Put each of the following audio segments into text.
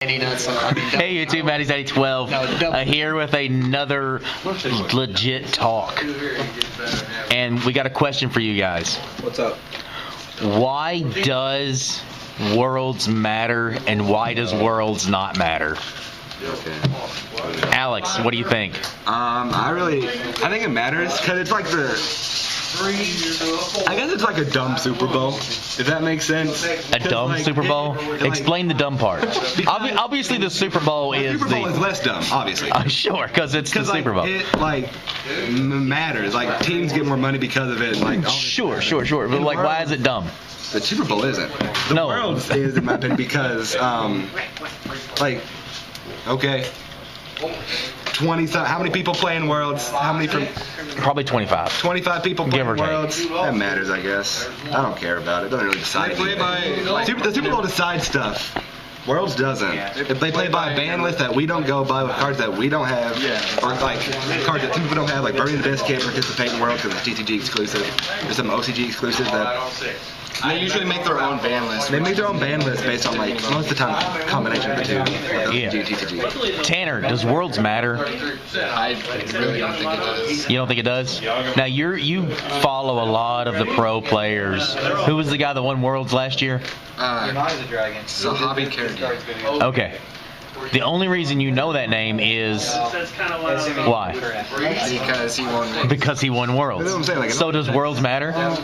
Hey YouTube, Matty's 8012 here with another legit talk. And we got a question for you guys. What's up? Why does Worlds matter and why does Worlds not matter? Okay. Alex, what do you think? I think it matters because it's like I guess it's like a dumb Super Bowl, if that makes sense. A dumb Super Bowl? Explain the dumb part. Obviously, the Super Bowl is Super Bowl is less dumb, obviously. Sure, because it's the Super Bowl. It matters. Like teams get more money because of it. Sure. But why is it dumb? The Super Bowl isn't. The Worlds is, in my opinion, because okay. 20. How many people play in Worlds? How many from? Probably 25. 25 people play in Worlds. That matters, I guess. I don't care about it. It doesn't really decide. The Super Bowl decides stuff. Worlds doesn't. If they play by a ban list that we don't go by with cards that we don't have, or cards that people don't have, like Burning the Abyss can't participate in Worlds because it's TCG exclusive. There's some OCG exclusive that. They usually make their own ban list. They make their own ban list based on most of the time combination of the two, OCG and TCG. Tanner, does Worlds matter? I really don't think it does. You don't think it does? Now you follow a lot of the pro players. Who was the guy that won Worlds last year? Zahabi Carradine. Okay. The only reason you know that name is why? Because he won Worlds. So does Worlds matter? I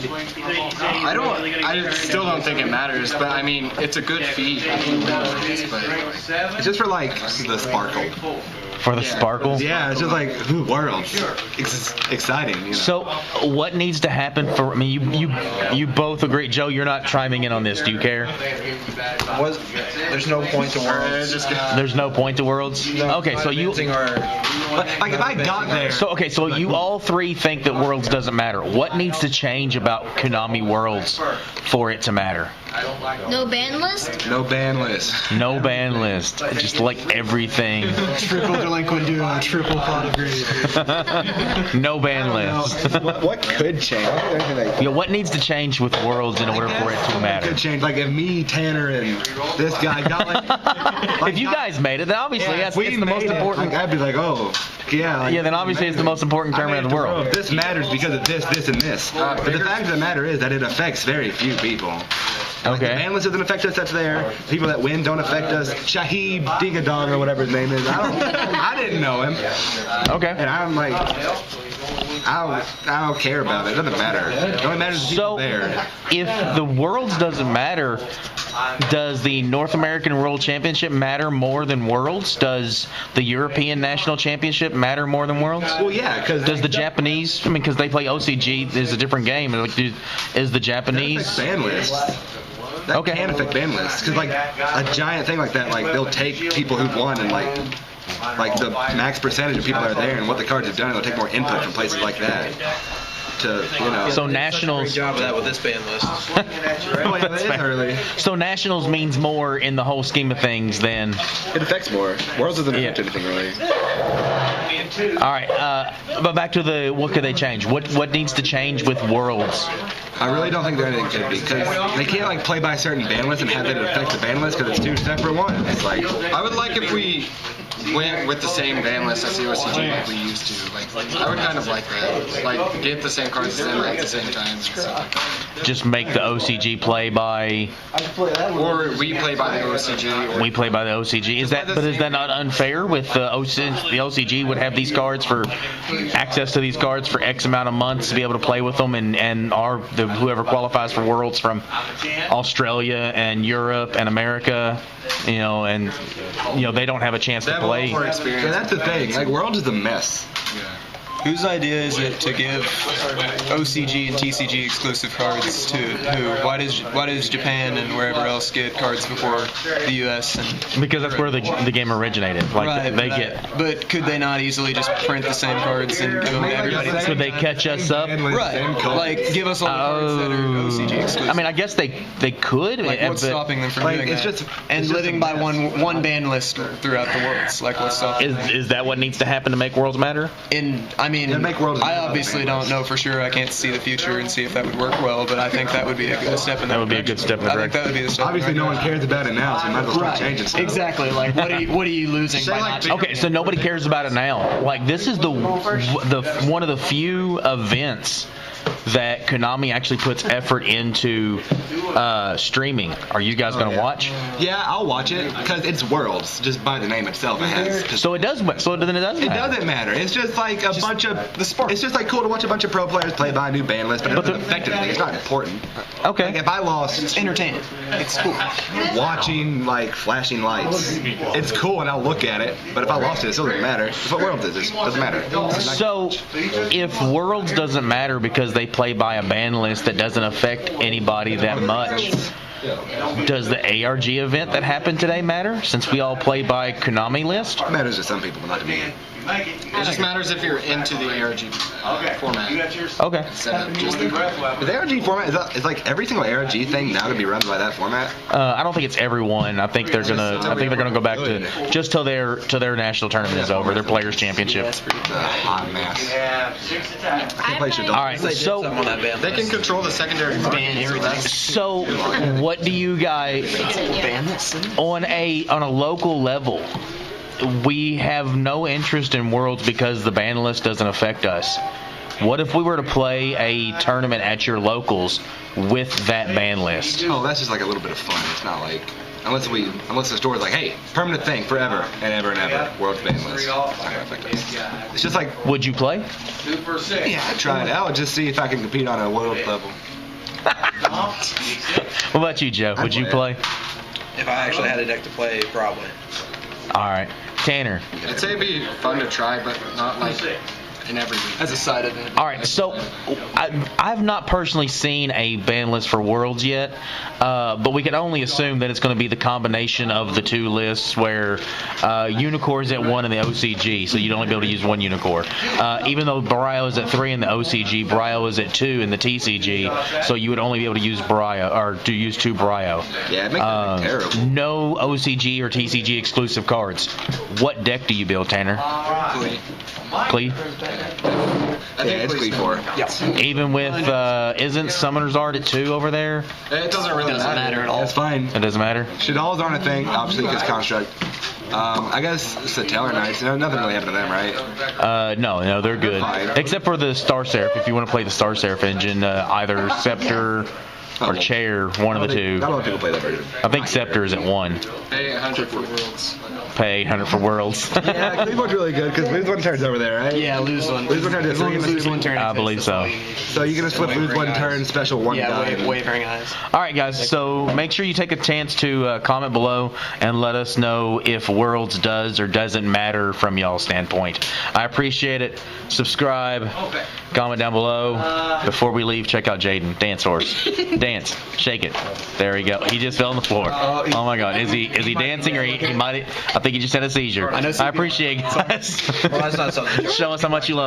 still don't think it matters, but I mean, it's a good feat. It's just for the sparkle. For the sparkle? Yeah, it's just Worlds. It's exciting. You know? So, what needs to happen for? I mean, you both agree. Joe, you're not chiming in on this. Do you care? There's no point to Worlds. There's no point to Worlds. Okay, so you. If I got there. So you all three think that Worlds doesn't matter. What needs to change about Konami Worlds for it to matter? No ban list? No ban list. No ban list. Just like everything. Triple delinquent duo, triple pot of greed. No ban list. What could change? What needs to change with Worlds in order for it to matter? Could change. If me, Tanner, and this guy got if you guys made it, then obviously it's the most important. I'd be like, oh, yeah. Then obviously it's the most important tournament in the world. This matters because of this, and this. But the fact of the matter is that it affects very few people. Okay. The ban list doesn't affect us. That's there. People that win don't affect us. Shahid Digadong or whatever his name is. I didn't know him. Okay. And I'm like, I don't care about it. It doesn't matter. It only matters to people there. If the Worlds doesn't matter, does the North American World Championship matter more than Worlds? Does the European National Championship matter more than Worlds? Well, yeah, because does the Japanese? Because they play OCG, is a different game. Is the Japanese ban list? That can affect ban lists because a giant thing like that, they'll take people who've won and the max percentage of people that are there and what the cards have done, and they'll take more input from places like that. So nationals. Such a great job of that with this ban list. Early. So nationals means more in the whole scheme of things than. It affects more. Worlds doesn't affect anything really. All right, but back to what could they change? What needs to change with Worlds? I really don't think anything could be because they can't play by a certain ban list and have it affect the ban list because it's two separate ones. It's I would like if we went with the same ban list as the OCG like we used to. I would kind of like that. Get the same cards as them at the same time and stuff like that. Just make the OCG play by. Or we play by the OCG. We play by the OCG. Is that not unfair? With the OCG would have these cards for access to these cards for X amount of months to be able to play with them, and whoever qualifies for Worlds from Australia and Europe and America, they don't have a chance to play. So that's the thing. Worlds is a mess. Yeah. Whose idea is it to give OCG and TCG exclusive cards to who? Why does Japan and wherever else get cards before the U.S.? Because that's where the game originated. But could they not easily just print the same cards and give them to everybody? Could they catch us up? Right. Give us all the cards that are OCG exclusive. I mean, I guess they could. What's stopping them from doing that? And living by one ban list throughout the Worlds. What's stopping them? Is that what needs to happen to make Worlds matter? I mean, It'd make Worlds I obviously don't know for sure. I can't see the future and see if that would work well, but I think that would be a good step in that That would be a good step in the I think that would be a step. Obviously, no one cares about it now, so you might as well start Right. changing stuff. Exactly. Like, what are you losing by not? Okay, so nobody cares about it now. Like, this is the one of the few events that Konami actually puts effort into streaming. Are you guys going to watch? Yeah, I'll watch it because it's Worlds. Just by the name itself, it has. So it does. So then it doesn't. It matter. doesn't matter. It's just like a bunch of the sport. It's just like cool to watch a bunch of pro players play by a new ban list, but it doesn't affect anything. It's not important. Okay. Like if I lost, It's entertaining. It's cool. watching like flashing lights, it's cool and I'll look at it. But if I lost it, it still doesn't matter. It's what Worlds is. It doesn't matter. So, if Worlds doesn't matter because they play by a ban list that doesn't affect anybody that much, does the ARG event that happened today matter? Since we all play by Konami list? It matters to some people, but not to me. It just matters if you're into the ARG format. Okay. Instead of just the But the ARG format is like every single ARG thing now to be run by that format. I don't think it's everyone. I think they're gonna go back to just till their national tournament is over, their Players Championship. The hot mess. I play Shadow. All right. So, they can control the secondary ban everything. so what do you guys on a local level? We have no interest in Worlds because the ban list doesn't affect us. What if we were to play a tournament at your locals with that ban list? Oh, that's just like a little bit of fun. It's not like unless the store's like, hey, permanent thing forever and ever and ever. World's ban list. It's not gonna affect us. It's just like, Would you play? yeah, I try it out just see if I can compete on a world level. What about you, Joe? Would you play? If I actually had a deck to play, probably. All right. Tanner. I'd say it'd be fun to try, but not like in every week. As a side event. All right, so I've not personally seen a ban list for Worlds yet, but we can only assume that it's going to be the combination of the two lists where Unicorn's at 1 in the OCG, so you'd only be able to use one Unicorn. Even though Brio is at 3 in the OCG, Brio is at 2 in the TCG, so you would only be able to use Brio, or to use 2 Brio. Yeah, it makes that thing terrible. No OCG or TCG exclusive cards. What deck do you build, Tanner? Clee? I think it's Clee 4. Even with, isn't Summoner's Art at 2 over there? It doesn't really matter at all. That's fine. It doesn't matter? Shadows aren't a thing, obviously, because Construct. I guess it's the Teller Knights. Nothing really happened to them, right? No, they're good. Except for the Star Seraph. If you want to play the Star Seraph engine, either Scepter or Chair, one of the two. Not a lot of people play that version. I think Scepter is at 1. Pay 100 for Worlds. Pay 800 for Worlds. Yeah, Cleveland's really good because lose one turn's over there, right? Yeah, lose one. Lose one turn. As long as lose one turn. I believe so. So you're gonna flip lose one turn, special one Yeah, die. wavering eyes. All right, guys. So make sure you take a chance to comment below and let us know if Worlds does or doesn't matter from y'all's standpoint. I appreciate it. Subscribe. Comment down below. Before we leave, check out Jaden. Dance horse. Dance. Shake it. There we go. He just fell on the floor. Oh my God. Is he dancing or he might? I think he just had a seizure. I appreciate it, guys. Well, that's not something. Show us how much you love